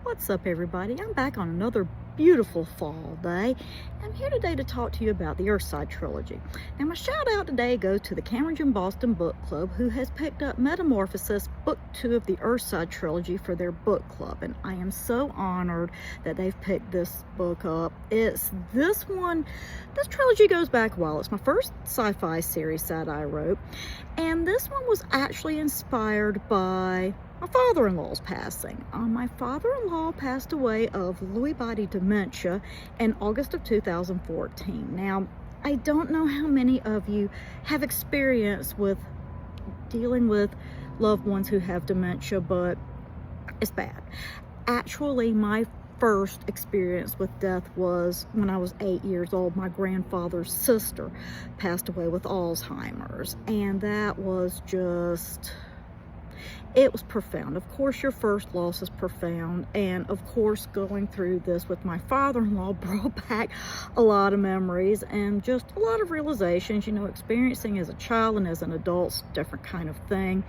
What's up, everybody? I'm back on another beautiful fall day. I'm here today to talk to you about the Earthside Trilogy. Now, my shout out today goes to the Cameron Boston Book Club, who has picked up Metamorphosis, Book 2 of the Earthside Trilogy for their book club, and I am so honored that they've picked this book up. This trilogy goes back a while. It's my first sci-fi series that I wrote, and this one was actually inspired by my father-in-law's passing. My father-in-law passed away of Lewy body dementia in August of 2014. Now, I don't know how many of you have experience with dealing with loved ones who have dementia, but it's bad. Actually, my first experience with death was when I was 8 years old. My grandfather's sister passed away with Alzheimer's, and that was just... it was profound. Of course, your first loss is profound, and of course, going through this with my father-in-law brought back a lot of memories and just a lot of realizations. You know, experiencing as a child and as an adult's different kind of thing,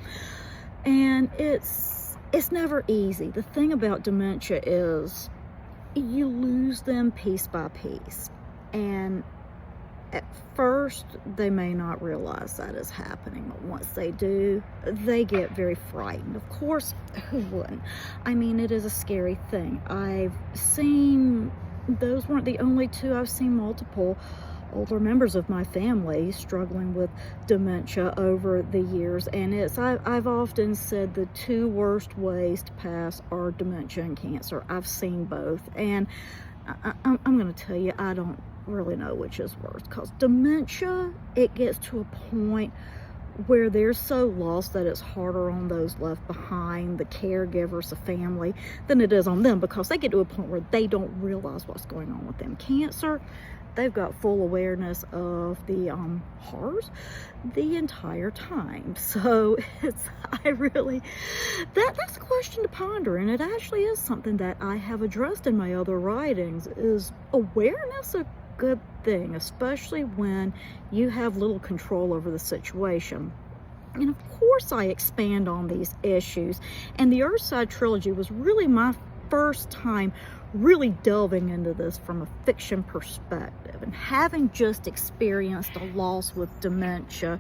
and it's never easy. The thing about dementia is you lose them piece by piece, and at first, they may not realize that is happening, but once they do, they get very frightened. Of course, who wouldn't? I mean, it is a scary thing. I've seen, those weren't the only two. I've seen multiple older members of my family struggling with dementia over the years, and I've often said the two worst ways to pass are dementia and cancer. I've seen both, and I'm going to tell you, I don't really know which is worse, because dementia, it gets to a point where they're so lost that it's harder on those left behind, the caregivers, the family, than it is on them, because they get to a point where they don't realize what's going on with them. Cancer, they've got full awareness of the horrors the entire time. So that's a question to ponder, and it actually is something that I have addressed in my other writings. Is awareness a good thing, especially when you have little control over the situation? And of course, I expand on these issues, and the Earthside Trilogy was really my first time really delving into this from a fiction perspective, and having just experienced a loss with dementia,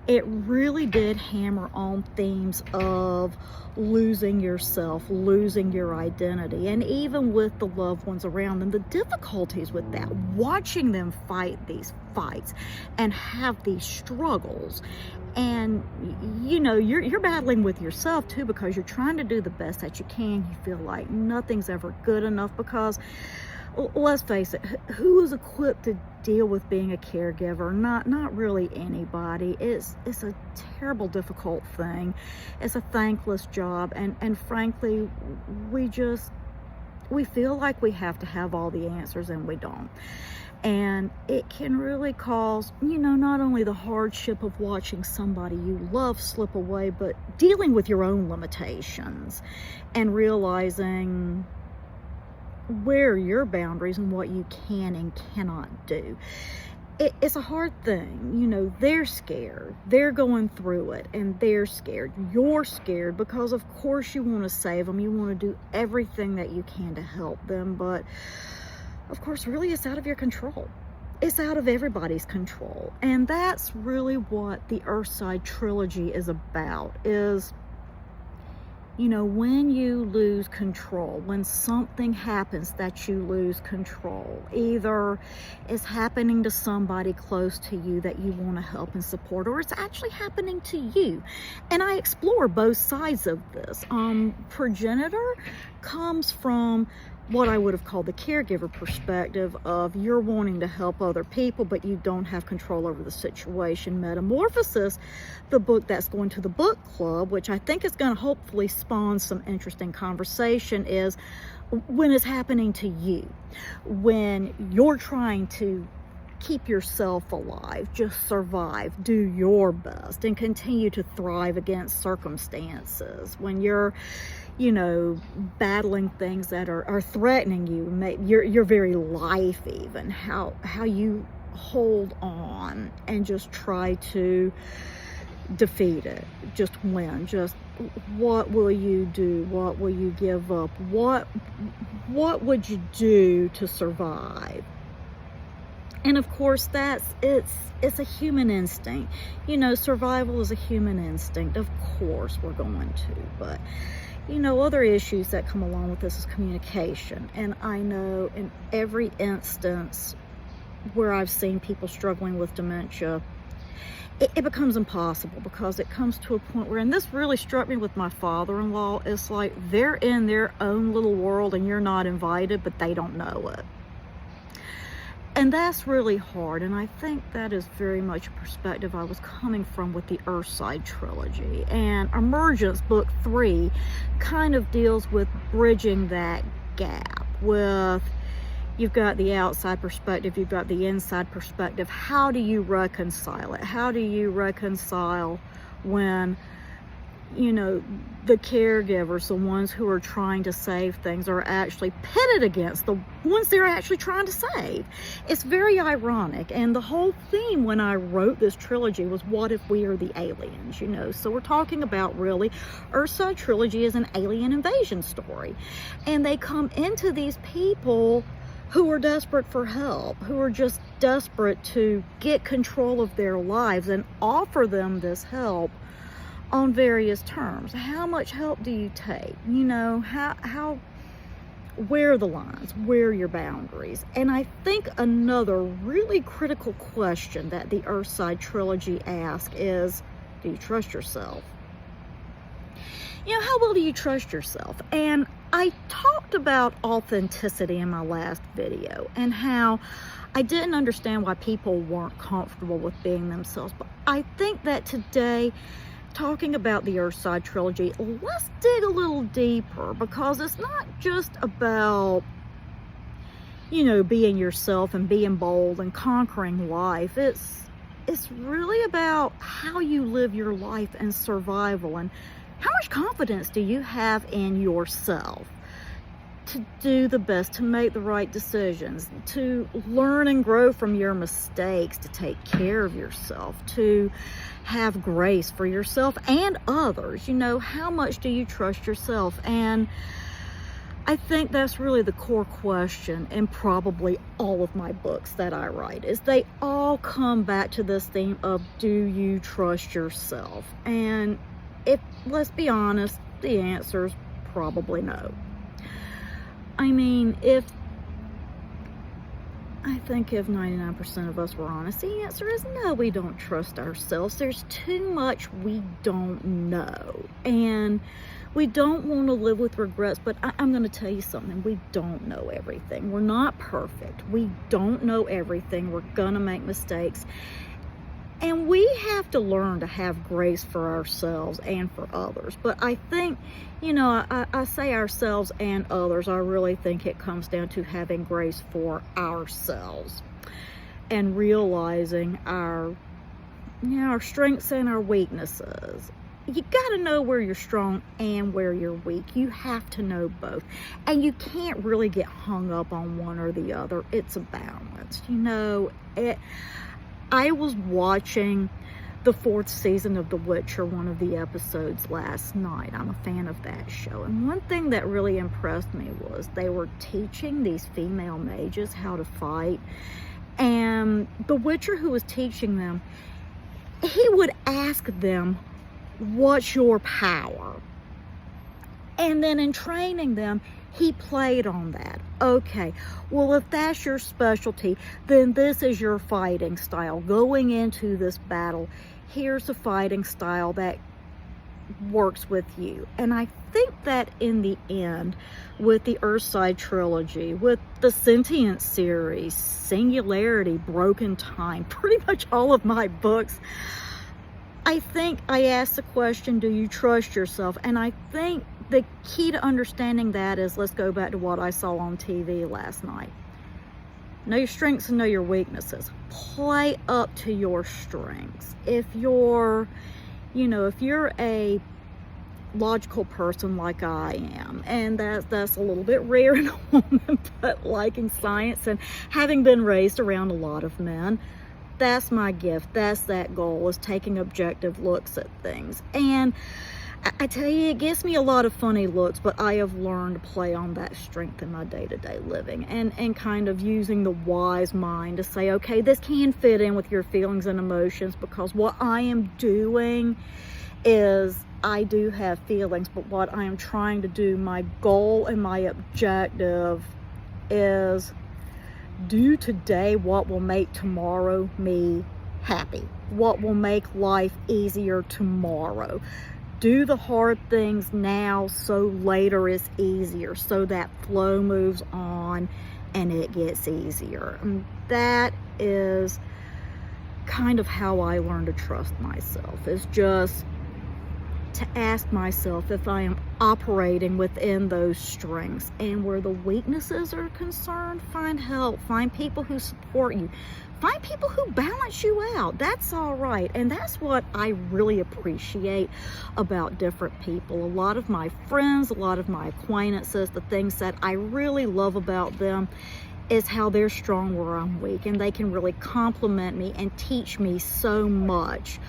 it really did hammer on themes of losing yourself, losing your identity, and even with the loved ones around them, the difficulties with that, watching them fight these fights and have these struggles. And you know, you're battling with yourself too, because you're trying to do the best that you can. You feel like nothing's ever good enough, because let's face it, who is equipped to deal with being a caregiver? Not really anybody. It's a terrible, difficult thing. It's a thankless job, and frankly, we feel like we have to have all the answers, and we don't. And it can really cause, you know, not only the hardship of watching somebody you love slip away, but dealing with your own limitations and realizing where are your boundaries and what you can and cannot do. It's a hard thing. You know, they're scared. They're going through it, and they're scared. You're scared, because of course you want to save them. You want to do everything that you can to help them, but of course, really, it's out of your control. It's out of everybody's control. And that's really what the Earthside Trilogy is about, is, you know, when you lose control, when something happens that you lose control, either it's happening to somebody close to you that you want to help and support, or it's actually happening to you. And I explore both sides of this. Progenitor comes from what I would have called the caregiver perspective of you're wanting to help other people, but you don't have control over the situation. Metamorphosis, the book that's going to the book club, which I think is going to hopefully spawn some interesting conversation, is when it's happening to you, when you're trying to keep yourself alive, just survive, do your best, and continue to thrive against circumstances. When you're, you know, battling things that are threatening you, your very life, even how you hold on and just try to defeat it, just win. Just what will you do? What will you give up? What would you do to survive? And of course, it's a human instinct. You know, survival is a human instinct. Of course we're going to, but you know, other issues that come along with this is communication. And I know in every instance where I've seen people struggling with dementia, it becomes impossible, because it comes to a point where, and this really struck me with my father-in-law, it's like they're in their own little world and you're not invited, but they don't know it. And that's really hard, and I think that is very much a perspective I was coming from with the Earthside Trilogy. And Emergence Book 3 kind of deals with bridging that gap with, you've got the outside perspective, you've got the inside perspective. How do you reconcile it? How do you reconcile when, you know, the caregivers, the ones who are trying to save things, are actually pitted against the ones they're actually trying to save? It's very ironic. And the whole theme when I wrote this trilogy was, what if we are the aliens, you know? So we're talking about, really, Earthside Trilogy is an alien invasion story. And they come into these people who are desperate for help, who are just desperate to get control of their lives, and offer them this help on various terms. How much help do you take? You know, where are the lines? Where are your boundaries? And I think another really critical question that the Earthside Trilogy asks is, do you trust yourself? You know, how well do you trust yourself? And I talked about authenticity in my last video, and how I didn't understand why people weren't comfortable with being themselves. But I think that today, talking about the Earthside Trilogy, let's dig a little deeper, because it's not just about, you know, being yourself and being bold and conquering life. It's really about how you live your life and survival, and how much confidence do you have in yourself to do the best, to make the right decisions, to learn and grow from your mistakes, to take care of yourself, to have grace for yourself and others. You know, how much do you trust yourself? And I think that's really the core question in probably all of my books that I write, is they all come back to this theme of, do you trust yourself? And let's be honest, the answer is probably no. I mean, I think if 99% of us were honest, the answer is no, we don't trust ourselves. There's too much we don't know. And we don't want to live with regrets, but I'm going to tell you something. We don't know everything. We're not perfect. We don't know everything. We're going to make mistakes. And we have to learn to have grace for ourselves and for others. But I think, you know, I say ourselves and others, I really think it comes down to having grace for ourselves and realizing our strengths and our weaknesses. You got to know where you're strong and where you're weak. You have to know both. And you can't really get hung up on one or the other. It's a balance. You know, I was watching the 4th season of The Witcher, one of the episodes last night. I'm a fan of that show. And one thing that really impressed me was they were teaching these female mages how to fight. And the Witcher who was teaching them, he would ask them, what's your power? And then in training them, he played on that. Okay, well, if that's your specialty, then this is your fighting style. Going into this battle, here's a fighting style that works with you. And I think that in the end, with the Earthside Trilogy, with the Sentient series, Singularity, Broken Time, pretty much all of my books, I think I asked the question, do you trust yourself? And I think the key to understanding that is, let's go back to what I saw on TV last night. Know your strengths and know your weaknesses. Play up to your strengths. If you're a logical person like I am, and that's a little bit rare in a woman, but liking science and having been raised around a lot of men, That's my gift. That's that goal, is taking objective looks at things. And I tell you, it gives me a lot of funny looks, but I have learned to play on that strength in my day-to-day living, and kind of using the wise mind to say, okay, this can fit in with your feelings and emotions, because what I am doing is, I do have feelings, but what I am trying to do, my goal and my objective, is do today what will make tomorrow me happy, what will make life easier tomorrow. Do the hard things now so later is easier, so that flow moves on and it gets easier. And that is kind of how I learn to trust myself, is just to ask myself if I am operating within those strengths, and where the weaknesses are concerned, find help, find people who support you, find people who balance you out. That's all right. And that's what I really appreciate about different people. A lot of my friends, a lot of my acquaintances, the things that I really love about them is how they're strong where I'm weak, and they can really compliment me and teach me so much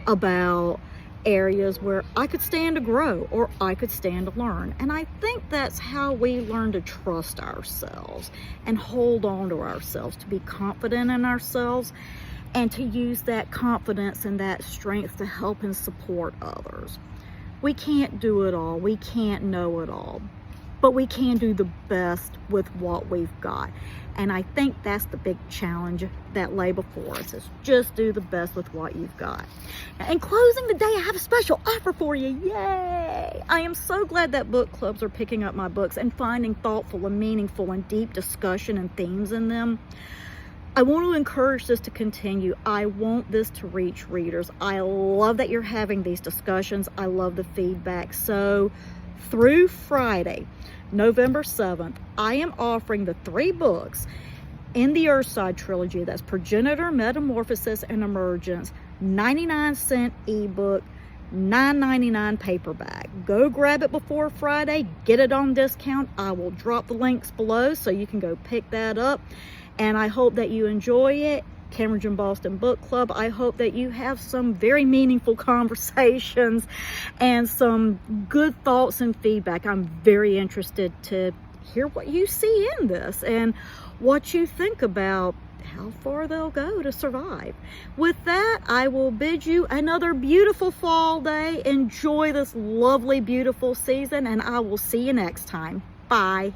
about areas where I could stand to grow, or I could stand to learn. And I think that's how we learn to trust ourselves and hold on to ourselves, to be confident in ourselves, and to use that confidence and that strength to help and support others. We can't do it all. We can't know it all, but we can do the best with what we've got. And I think that's the big challenge that lay before us, is just do the best with what you've got. In closing the day, I have a special offer for you. Yay! I am so glad that book clubs are picking up my books and finding thoughtful and meaningful and deep discussion and themes in them. I want to encourage this to continue. I want this to reach readers. I love that you're having these discussions. I love the feedback. So through Friday, November 7th, I am offering the 3 books in the Earthside Trilogy. That's Progenitor, Metamorphosis, and Emergence. 99-cent ebook, $9.99 paperback. Go grab it before Friday. Get it on discount. I will drop the links below so you can go pick that up. And I hope that you enjoy it. Cambridge and Boston Book Club, I hope that you have some very meaningful conversations and some good thoughts and feedback. I'm very interested to hear what you see in this and what you think about how far they'll go to survive. With that, I will bid you another beautiful fall day. Enjoy this lovely, beautiful season, and I will see you next time. Bye.